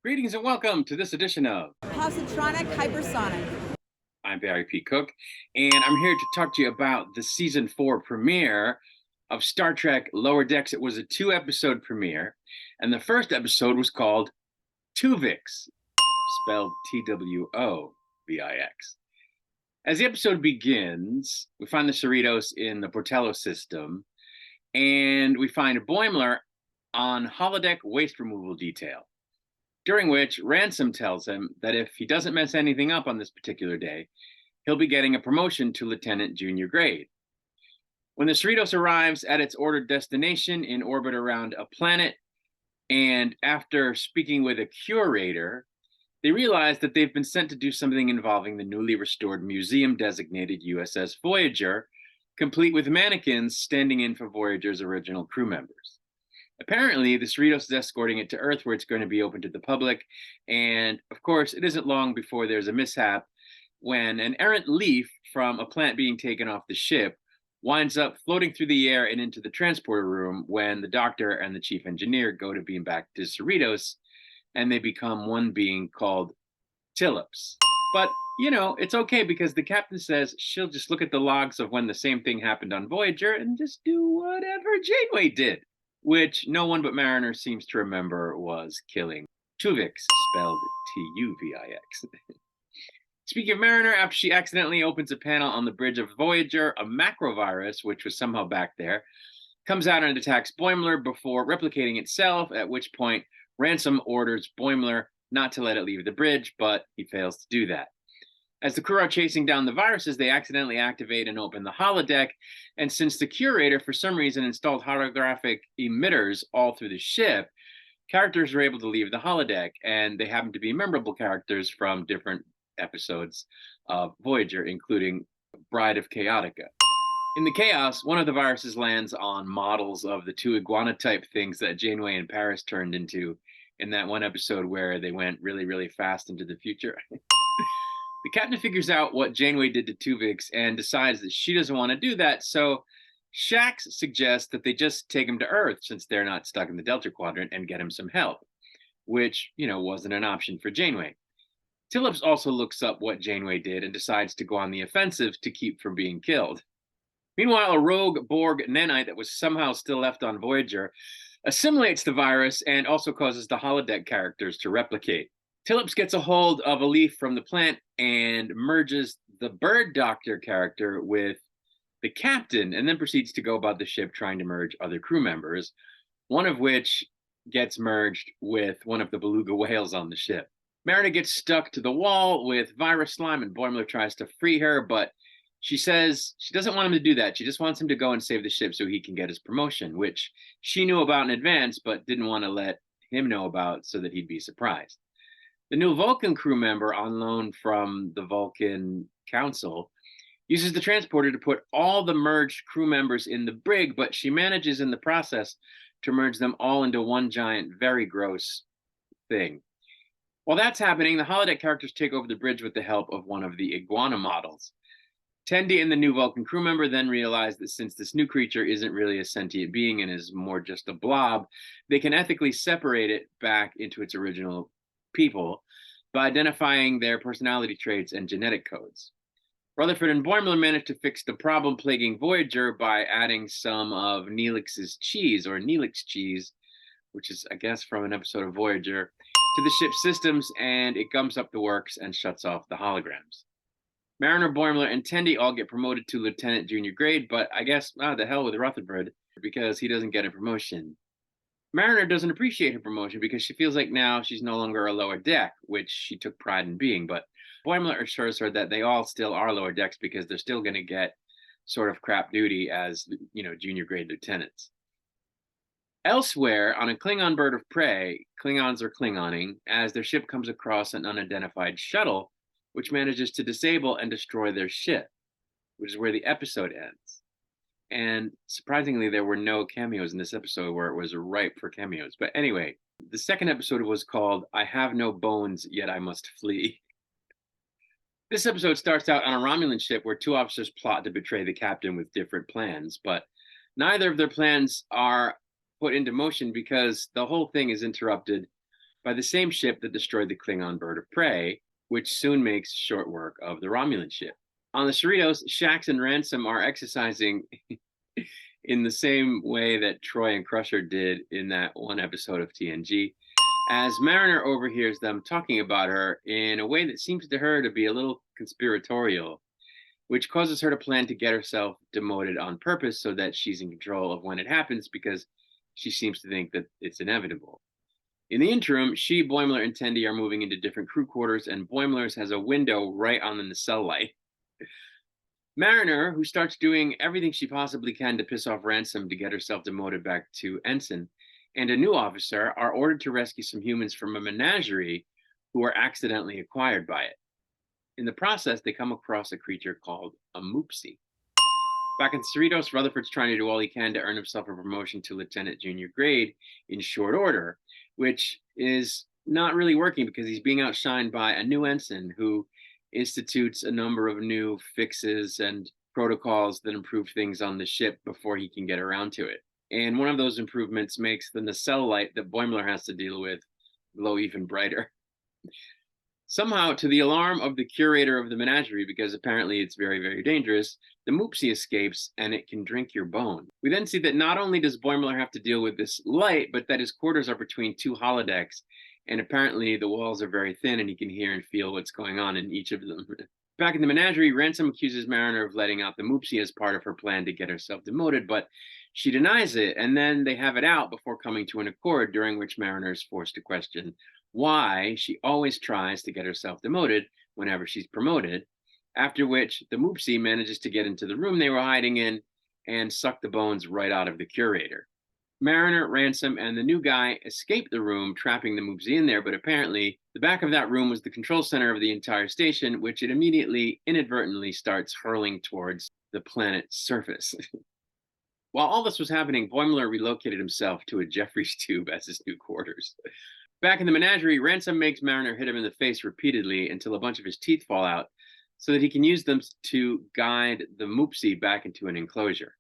Greetings and welcome to this edition of Positronic Hypersonic. I'm Barry P. Cook, and I'm here to talk to you about the season 4 premiere of Star Trek Lower Decks. It was a 2-episode premiere, and the first episode was called Tuvix, spelled Twovix. As the episode begins, we find the Cerritos in the Portello system, and we find BOIMLER on holodeck waste removal detail. During which Ransom tells him that if he doesn't mess anything up on this particular day, he'll be getting a promotion to lieutenant junior grade. When the Cerritos arrives at its ordered destination in orbit around a planet, and after speaking with a curator, they realize that they've been sent to do something involving the newly restored museum-designated USS Voyager, complete with mannequins standing in for Voyager's original crew members. Apparently, the Cerritos is escorting it to Earth, where it's going to be open to the public. And of course, it isn't long before there's a mishap when an errant leaf from a plant being taken off the ship winds up floating through the air and into the transporter room when the doctor and the chief engineer go to beam back to Cerritos, and they become one being called Tillips. But, it's okay because the captain says she'll just look at the logs of when the same thing happened on Voyager and just do whatever Janeway did, which no one but Mariner seems to remember was killing Tuvix, spelled Tuvix. Speaking of Mariner, after she accidentally opens a panel on the bridge of Voyager, a macrovirus, which was somehow back there, comes out and attacks BOIMLER before replicating itself, at which point Ransom orders BOIMLER not to let it leave the bridge, but he fails to do that. As the crew are chasing down the viruses, they accidentally activate and open the holodeck, and since the curator, for some reason, installed holographic emitters all through the ship, characters are able to leave the holodeck, and they happen to be memorable characters from different episodes of Voyager, including Bride of Chaotica. In the chaos, one of the viruses lands on models of the 2 iguana-type things that Janeway and Paris turned into in that one episode where they went really, really fast into the future. The captain figures out what Janeway did to Tuvix and decides that she doesn't want to do that, so Shax suggests that they just take him to Earth since they're not stuck in the Delta Quadrant and get him some help, which, wasn't an option for Janeway. Tillips also looks up what Janeway did and decides to go on the offensive to keep from being killed. Meanwhile, a rogue Borg nanite that was somehow still left on Voyager assimilates the virus and also causes the holodeck characters to replicate. Tillips gets a hold of a leaf from the plant and merges the bird doctor character with the captain, and then proceeds to go about the ship trying to merge other crew members, one of which gets merged with one of the beluga whales on the ship. Mariner gets stuck to the wall with virus slime, and BOIMLER tries to free her, but she says she doesn't want him to do that. She just wants him to go and save the ship so he can get his promotion, which she knew about in advance, but didn't want to let him know about so that he'd be surprised. The new Vulcan crew member on loan from the Vulcan Council uses the transporter to put all the merged crew members in the brig, but she manages in the process to merge them all into one giant, very gross thing. While that's happening, the holodeck characters take over the bridge with the help of one of the iguana models. Tendi and the new Vulcan crew member then realize that since this new creature isn't really a sentient being and is more just a blob, they can ethically separate it back into its original people by identifying their personality traits and genetic codes. Rutherford and BOIMLER managed to fix the problem plaguing Voyager by adding some of Neelix's cheese, or Neelix cheese, which is, I guess, from an episode of Voyager, to the ship's systems, and it gums up the works and shuts off the holograms. Mariner, BOIMLER, and Tendi all get promoted to lieutenant junior grade, but I guess, the hell with Rutherford, because he doesn't get a promotion. Mariner doesn't appreciate her promotion because she feels like now she's no longer a lower deck, which she took pride in being, but BOIMLER assures her that they all still are lower decks because they're still going to get sort of crap duty as, junior grade lieutenants. Elsewhere, on a Klingon bird of prey, Klingons are Klingoning as their ship comes across an unidentified shuttle, which manages to disable and destroy their ship, which is where the episode ends. And surprisingly, there were no cameos in this episode where it was ripe for cameos. But anyway, the second episode was called I Have No Bones, Yet I Must Flee. This episode starts out on a Romulan ship where 2 officers plot to betray the captain with different plans, but neither of their plans are put into motion because the whole thing is interrupted by the same ship that destroyed the Klingon bird of prey, which soon makes short work of the Romulan ship. On the Cerritos, Shax and Ransom are exercising in the same way that Troy and Crusher did in that one episode of TNG, as Mariner overhears them talking about her in a way that seems to her to be a little conspiratorial, which causes her to plan to get herself demoted on purpose so that she's in control of when it happens, because she seems to think that it's inevitable. In the interim, she, Boimler, and Tendi are moving into different crew quarters, and Boimler's has a window right on the nacelle light. Mariner, who starts doing everything she possibly can to piss off Ransom to get herself demoted back to ensign, and a new officer are ordered to rescue some humans from a menagerie who are accidentally acquired by it. In the process, they come across a creature called a moopsie. Back in Cerritos, Rutherford's trying to do all he can to earn himself a promotion to lieutenant junior grade in short order, which is not really working because he's being outshined by a new ensign who institutes a number of new fixes and protocols that improve things on the ship before he can get around to it. And one of those improvements makes the nacelle light that Boimler has to deal with glow even brighter. Somehow, to the alarm of the curator of the menagerie, because apparently it's very, very dangerous, the moopsie escapes and it can drink your bone. We then see that not only does Boimler have to deal with this light, but that his quarters are between two holodecks, and apparently the walls are very thin and he can hear and feel what's going on in each of them. Back in the menagerie, Ransom accuses Mariner of letting out the moopsie as part of her plan to get herself demoted, but she denies it, and then they have it out before coming to an accord, during which Mariner is forced to question why she always tries to get herself demoted whenever she's promoted, after which the moopsie manages to get into the room they were hiding in and suck the bones right out of the curator. Mariner, Ransom, and the new guy escape the room, trapping the moopsie in there, but apparently the back of that room was the control center of the entire station, which it immediately, inadvertently starts hurling towards the planet's surface. While all this was happening, Boimler relocated himself to a Jeffries tube as his new quarters. Back in the menagerie, Ransom makes Mariner hit him in the face repeatedly until a bunch of his teeth fall out, so that he can use them to guide the moopsie back into an enclosure.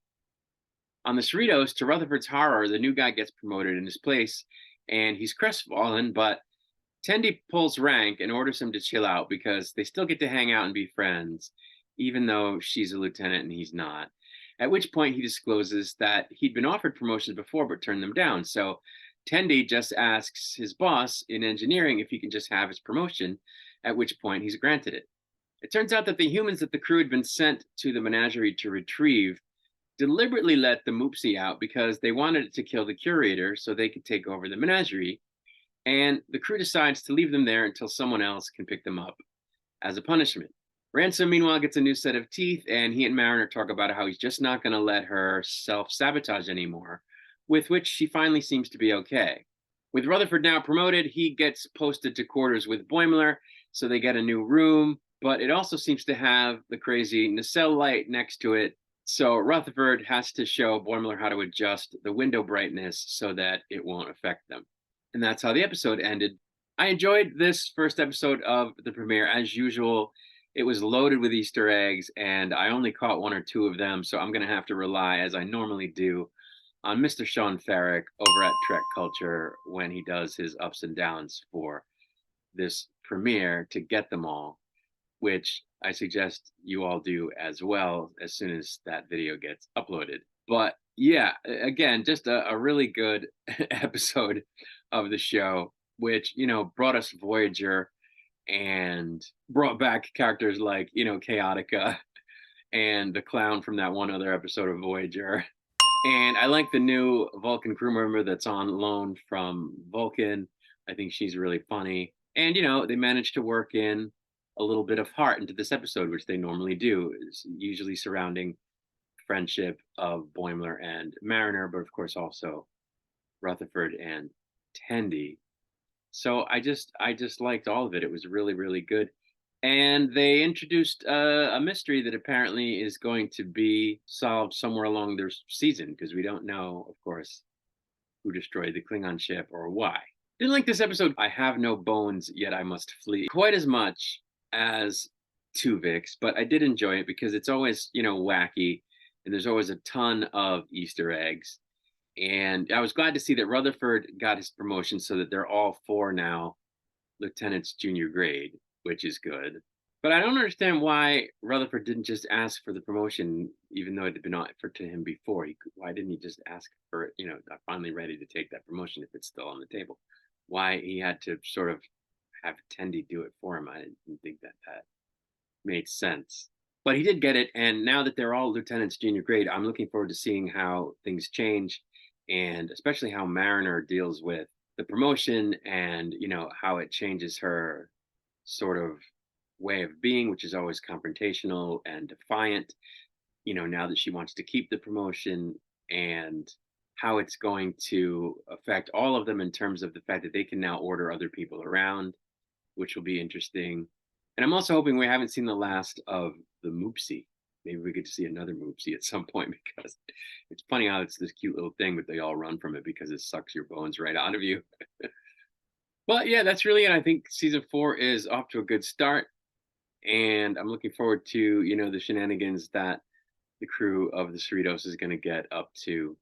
On the Cerritos, to Rutherford's horror, the new guy gets promoted in his place, and he's crestfallen, but Tendi pulls rank and orders him to chill out because they still get to hang out and be friends, even though she's a lieutenant and he's not. At which point he discloses that he'd been offered promotions before but turned them down, so Tendi just asks his boss in engineering if he can just have his promotion, at which point he's granted it. It turns out that the humans that the crew had been sent to the menagerie to retrieve deliberately let the moopsie out because they wanted it to kill the curator so they could take over the menagerie, and the crew decides to leave them there until someone else can pick them up as a punishment. Ransom, meanwhile, gets a new set of teeth, and he and Mariner talk about how he's just not going to let her self-sabotage anymore, with which she finally seems to be okay. With Rutherford now promoted, he gets posted to quarters with Boimler, so they get a new room, but it also seems to have the crazy nacelle light next to it, so Rutherford has to show Boimler how to adjust the window brightness so that it won't affect them. And that's how the episode ended. I enjoyed this first episode of the premiere. As usual, it was loaded with Easter eggs, and I only caught one or two of them, so I'm going to have to rely, as I normally do, on Mr. Sean Farrick over at Trek Culture when he does his ups and downs for this premiere to get them all, which I suggest you all do as well as soon as that video gets uploaded. But yeah, again, just a really good episode of the show, which, brought us Voyager and brought back characters like, Chaotica and the clown from that one other episode of Voyager. And I like the new Vulcan crew member that's on loan from Vulcan. I think she's really funny. And, they managed to work in a little bit of heart into this episode, which they normally do, is usually surrounding friendship of Boimler and Mariner, but of course also Rutherford and Tendi. So I just liked all of it. It was really, really good. And they introduced a mystery that apparently is going to be solved somewhere along their season, because we don't know, of course, who destroyed the Klingon ship or why. Didn't like this episode. I have no bones, yet I must flee. Quite as much as Tuvix, but I did enjoy it because it's always, wacky, and there's always a ton of Easter eggs. And I was glad to see that Rutherford got his promotion so that they're all four now lieutenants junior grade, which is good. But I don't understand why Rutherford didn't just ask for the promotion, even though it had been offered to him before. Why didn't he just ask for it? I'm finally ready to take that promotion if it's still on the table. Why he had to sort of have Tendy do it for him, I didn't think that made sense. But he did get it, and now that they're all lieutenants junior grade, I'm looking forward to seeing how things change, and especially how Mariner deals with the promotion, and how it changes her sort of way of being, which is always confrontational and defiant. Now that she wants to keep the promotion, and how it's going to affect all of them in terms of the fact that they can now order other people around, which will be interesting. And I'm also hoping we haven't seen the last of the Moopsie. Maybe we get to see another Moopsie at some point, because it's funny how it's this cute little thing, but they all run from it because it sucks your bones right out of you. But yeah, that's really it. I think season 4 is off to a good start, and I'm looking forward to the shenanigans that the crew of the Cerritos is going to get up to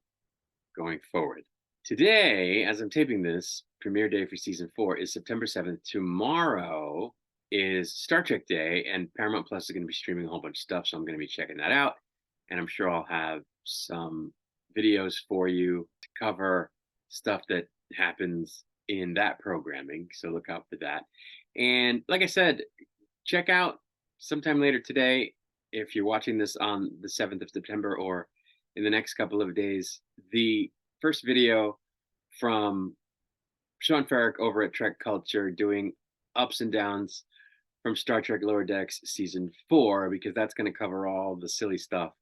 going forward. Today, as I'm taping this, premiere day for season 4 is September 7th. Tomorrow is Star Trek Day, and Paramount Plus is going to be streaming a whole bunch of stuff, so I'm going to be checking that out. And I'm sure I'll have some videos for you to cover stuff that happens in that programming, so look out for that. And like I said, check out sometime later today, if you're watching this on the 7th of September or in the next couple of days, the first video from Sean Farrick over at Trek Culture doing ups and downs from Star Trek Lower Decks season 4, because that's going to cover all the silly stuff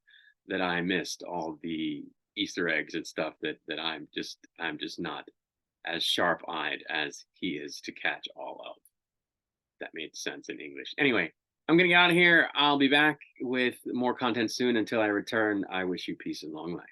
that I missed, all the Easter eggs and stuff that I'm just not as sharp-eyed as he is to catch all of. That made sense in English. Anyway, I'm going to get out of here. I'll be back with more content soon. Until I return, I wish you peace and long life.